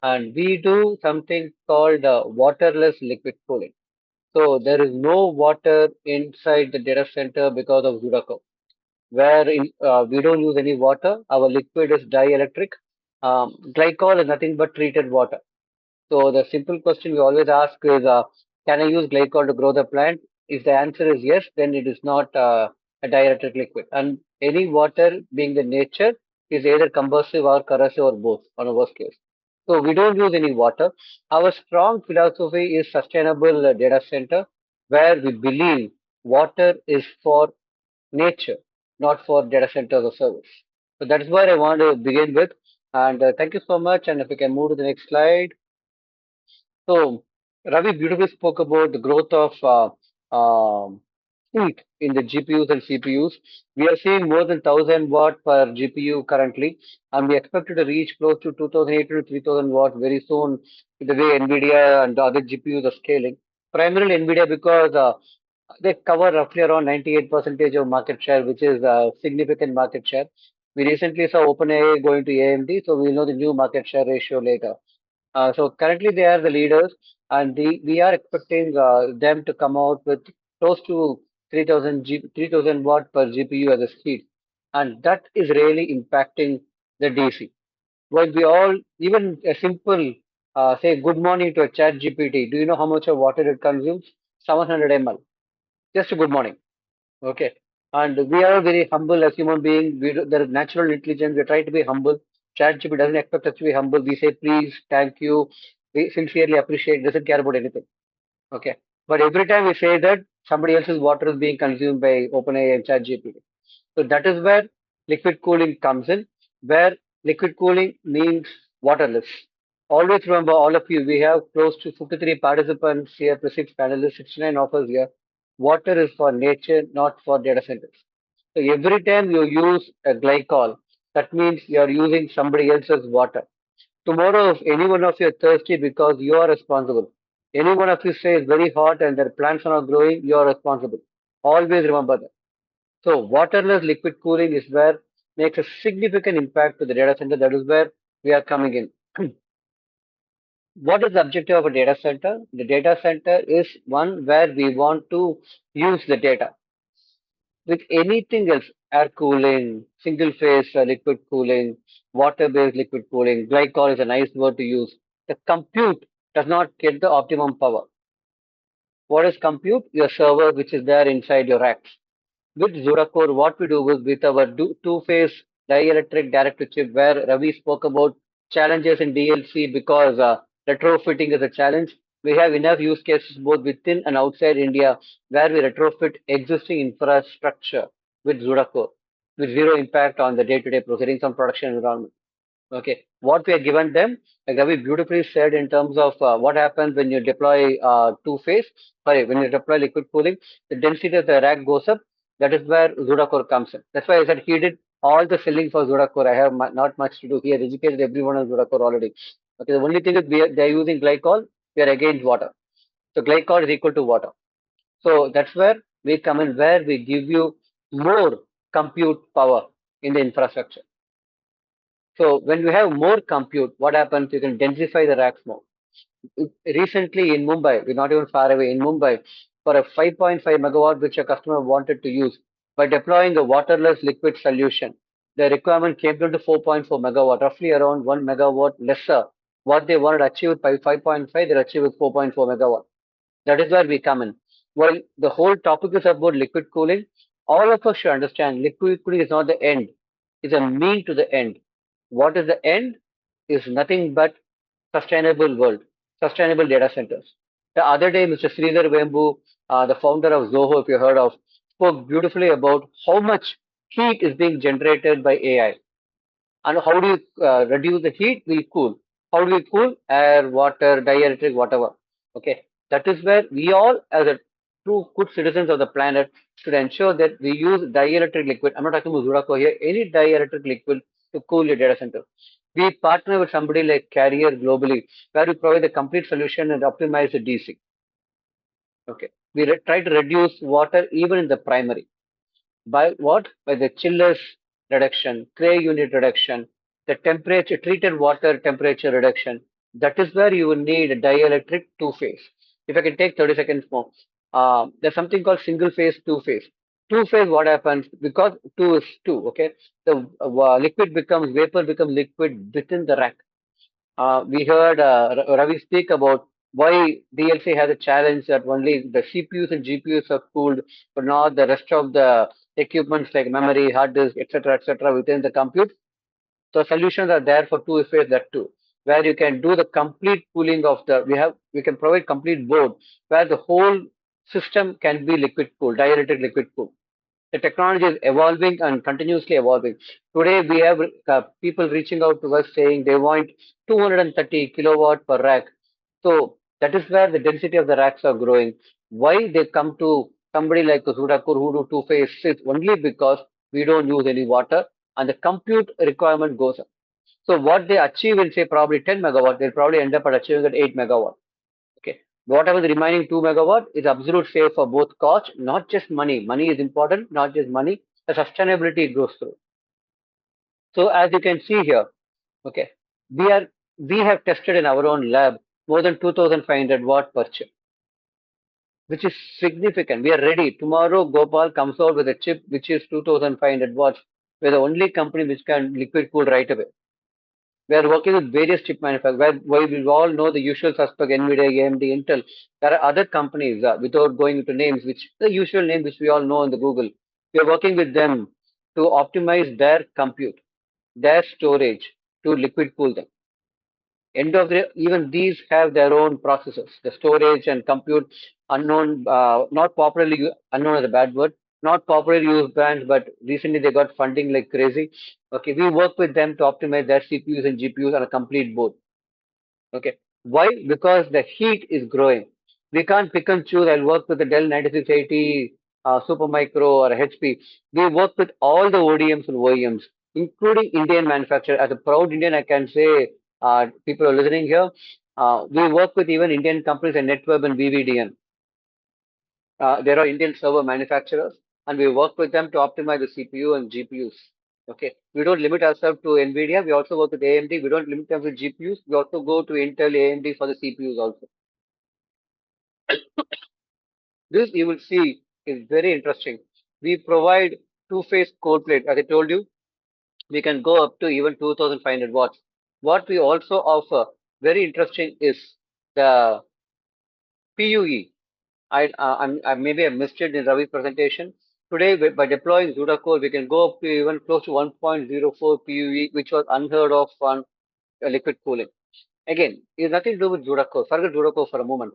and we do something called waterless liquid cooling. So there is no water inside the data center because of ZutaCore, where we don't use any water. Our liquid is dielectric. Glycol is nothing but treated water. So the simple question we always ask is, can I use glycol to grow the plant? If the answer is yes, then it is not a dielectric liquid. And any water, being the nature, is either combustible or corrosive or both, on a worst case. So we don't use any water. Our strong philosophy is sustainable data center, where we believe water is for nature, not for data centers or service. So that is what I want to begin with. And thank you so much. And if we can move to the next slide. So Ravi beautifully spoke about the growth of heat in the GPUs and CPUs. We are seeing more than 1000 watt per GPU currently, and we expect it to reach close to 2800 to 3000 watts very soon with the way NVIDIA and the other GPUs are scaling. Primarily NVIDIA because they cover roughly around 98% of market share, which is a significant market share. We recently saw OpenAI going to AMD, so we'll know the new market share ratio later. So currently they are the leaders, and we are expecting them to come out with close to 3000 watt per GPU as a speed, and that is really impacting the DC. Well, we all, even a simple say good morning to a chat GPT. Do you know how much of water it consumes? 700 ml. Just a good morning. Okay. And we are very humble as human beings. There is natural intelligence. We try to be humble. ChatGPT doesn't expect us to be humble. We say please, thank you. We sincerely appreciate. Doesn't care about anything. Okay. But every time we say that, somebody else's water is being consumed by OpenAI and ChatGPT. So that is where liquid cooling comes in, where liquid cooling means waterless. Always remember, all of you, we have close to 53 participants here, plus 6 panelists, 69 offers here. Water is for nature, not for data centers. So every time you use a glycol, that means you are using somebody else's water. Tomorrow, if any one of you are thirsty because you are responsible, any one of you say it's very hot and their plants are not growing, you are responsible. Always remember that. So waterless liquid cooling is where makes a significant impact to the data center. That is where we are coming in. What is the objective of a data center? The data center is one where we want to use the data with anything else, air cooling, single phase liquid cooling, water based liquid cooling. Glycol is a nice word to use. The compute does not get the optimum power. What is compute? Your server, which is there inside your racks. With ZutaCore, what we do is with our two-phase dielectric direct-to-chip, where Ravi spoke about challenges in DLC because retrofitting is a challenge. We have enough use cases both within and outside India where we retrofit existing infrastructure with ZutaCore with zero impact on the day-to-day proceedings on production environment. Okay, what we have given them, like Ravi beautifully said in terms of what happens when you deploy two-phase, sorry, when you deploy liquid cooling, the density of the rack goes up. That is where ZutaCore comes in. That's why I said he did all the selling for ZutaCore. I have not much to do. He has educated everyone on ZutaCore already. Okay, the only thing is they are using glycol. We are against water. So glycol is equal to water. So that's where we come in, where we give you more compute power in the infrastructure. So when we have more compute, what happens? You can densify the racks more. Recently in Mumbai, we're not even far away, in Mumbai, for a 5.5 megawatt which a customer wanted to use, by deploying a waterless liquid solution, the requirement came down to 4.4 megawatt, roughly around 1 megawatt lesser. What they wanted to achieve with 5.5, they achieved with 4.4 megawatt. That is where we come in. While the whole topic is about liquid cooling, all of us should understand liquid cooling is not the end, it's a mean to the end. What is the end? Is nothing but sustainable world, sustainable data centers. The other day, Mr. Sridhar Vembu, the founder of Zoho, if you heard of, spoke beautifully about how much heat is being generated by AI. And how do you reduce the heat? We cool. How do we cool? Air, water, dielectric, whatever. Okay. That is where we all, as a true good citizens of the planet, should ensure that we use dielectric liquid. I'm not talking about Zuraco here, any dielectric liquid to cool your data center. We partner with somebody like Carrier globally, where we provide the complete solution and optimize the DC. Okay. We try to reduce water even in the primary. By what? By the chillers reduction, Cray unit reduction, the temperature, treated water temperature reduction. That is where you will need a dielectric two-phase. If I can take 30 seconds more, there's something called single-phase, two-phase. Two-phase, what happens? Because two is two, okay? The liquid becomes, vapor becomes liquid within the rack. We heard Ravi speak about why DLC has a challenge that only the CPUs and GPUs are cooled, but not the rest of the equipments like memory, hard disk, etc., within the compute. So solutions are there for two phase that too, where you can do the complete cooling of the we can provide complete board where the whole system can be liquid cooled, dielectric liquid cooled. The technology is evolving and continuously evolving. Today we have people reaching out to us saying they want 230 kilowatt per rack. So that is where the density of the racks are growing. Why they come to somebody like ZutaCore who do two phase is only because we don't use any water and the compute requirement goes up. So what they achieve in say probably 10 megawatt, they'll probably end up at achieving at 8 megawatt. Okay. Whatever the remaining 2 megawatt is absolute save for both cost, not just money. Money is important, not just money. The sustainability goes through. So as you can see here, okay, we are we have tested in our own lab more than 2,500 watt per chip, which is significant. We are ready. Tomorrow Gopal comes out with a chip which is 2,500 watts. We're the only company which can liquid cool right away. We are working with various chip manufacturers. Where we all know the usual suspect, NVIDIA, AMD, Intel. There are other companies, without going into names, which the usual name which we all know in the Google. We are working with them to optimize their compute, their storage, to liquid cool them. End of the even these have their own processors. The storage and compute unknown, not popularly unknown is a bad word, not popularly used brands, but recently they got funding like crazy. Okay, we work with them to optimize their CPUs and GPUs on a complete board. Okay. Why? Because the heat is growing. We can't pick and choose. I'll work with the Dell 9680 Supermicro or HP. We work with all the ODMs and OEMs, including Indian manufacturers. As a proud Indian, I can say, people are listening here. We work with even Indian companies and Netweb and VVDN. There are Indian server manufacturers, and we work with them to optimize the CPU and GPUs. Okay, we don't limit ourselves to NVIDIA. We also work with AMD. We don't limit them with GPUs. We also go to Intel, AMD for the CPUs also. This you will see is very interesting. We provide two-phase cold plate. As I told you, we can go up to even 2,500 watts. What we also offer, very interesting, is the PUE. Maybe I missed it in Ravi's presentation. Today, by deploying ZutaCore, we can go up to even close to 1.04 PUE, which was unheard of on liquid cooling. Again, it has nothing to do with ZutaCore. Forget ZutaCore for a moment.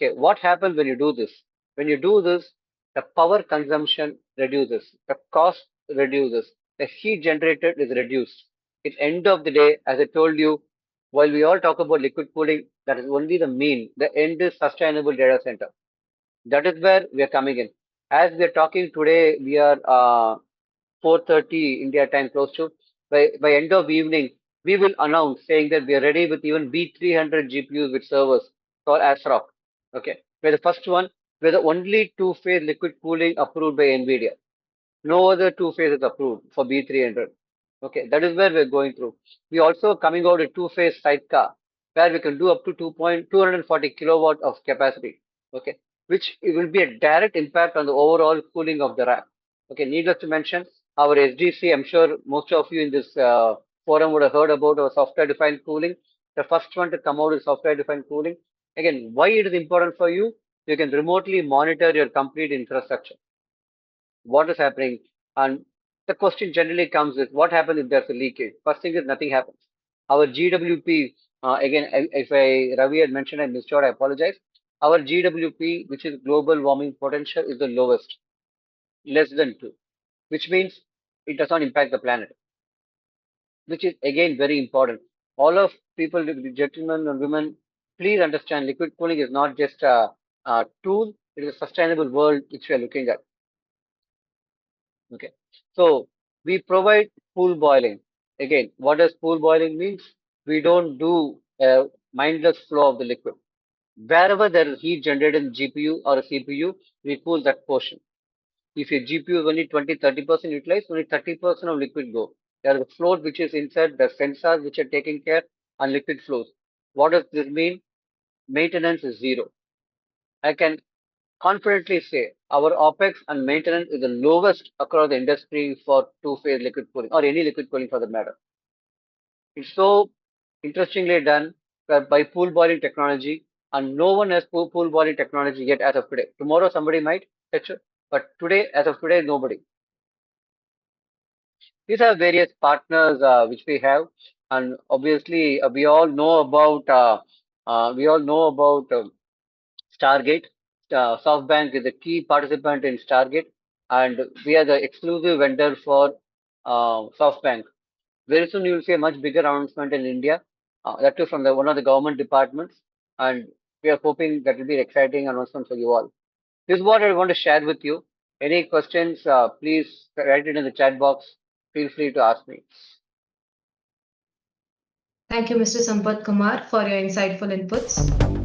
Okay, what happens when you do this? When you do this, the power consumption reduces, the cost reduces, the heat generated is reduced. At the end of the day, as I told you, while we all talk about liquid cooling, that is only the mean. The end is sustainable data center. That is where we are coming in. As we are talking today, we are 4:30 India time close to. By end of evening, we will announce saying that we are ready with even B300 GPUs with servers called ASRock. Okay, we're the first one. We're the only two-phase liquid cooling approved by NVIDIA. No other two-phase is approved for B300. Okay, that is where we're going through. We also coming out a two-phase sidecar where we can do up to 240 kilowatt of capacity. Okay, which it will be a direct impact on the overall cooling of the rack. Okay, needless to mention, our SDC, I'm sure most of you in this forum would have heard about our software-defined cooling. The first one to come out is software-defined cooling. Again, why it is important for you? You can remotely monitor your complete infrastructure. What is happening? And the question generally comes with what happens if there's a leakage? First thing is nothing happens. Our GWP, again, if Ravi had mentioned I missed out, I apologize. Our GWP, which is global warming potential, is the lowest, less than 2, which means it does not impact the planet, which is again very important. All of people, gentlemen and women, please understand liquid cooling is not just a tool, it is a sustainable world which we are looking at. Okay. So we provide pool boiling. Again, what does pool boiling means? We don't do a mindless flow of the liquid. Wherever there is heat generated in GPU or a CPU, we cool that portion. If your GPU is only 20-30% utilized, only 30% of liquid go. There is a float which is inside the sensors which are taking care and liquid flows. What does this mean? Maintenance is zero. I can confidently say our OpEx and maintenance is the lowest across the industry for two-phase liquid cooling or any liquid cooling for that matter. It's so interestingly done by pool boiling technology, and no one has pool boiling technology yet as of today. Tomorrow somebody might, etc. But today, as of today, nobody. These are various partners which we have, and obviously we all know about Stargate. SoftBank is a key participant in Stargate, and we are the exclusive vendor for SoftBank. Very soon you will see a much bigger announcement in India, that too from one of the government departments, and we are hoping that will be an exciting announcement for you all. This is what I want to share with you. Any questions, please write it in the chat box. Feel free to ask me. Thank you, Mr. Sampath Kumar, for your insightful inputs.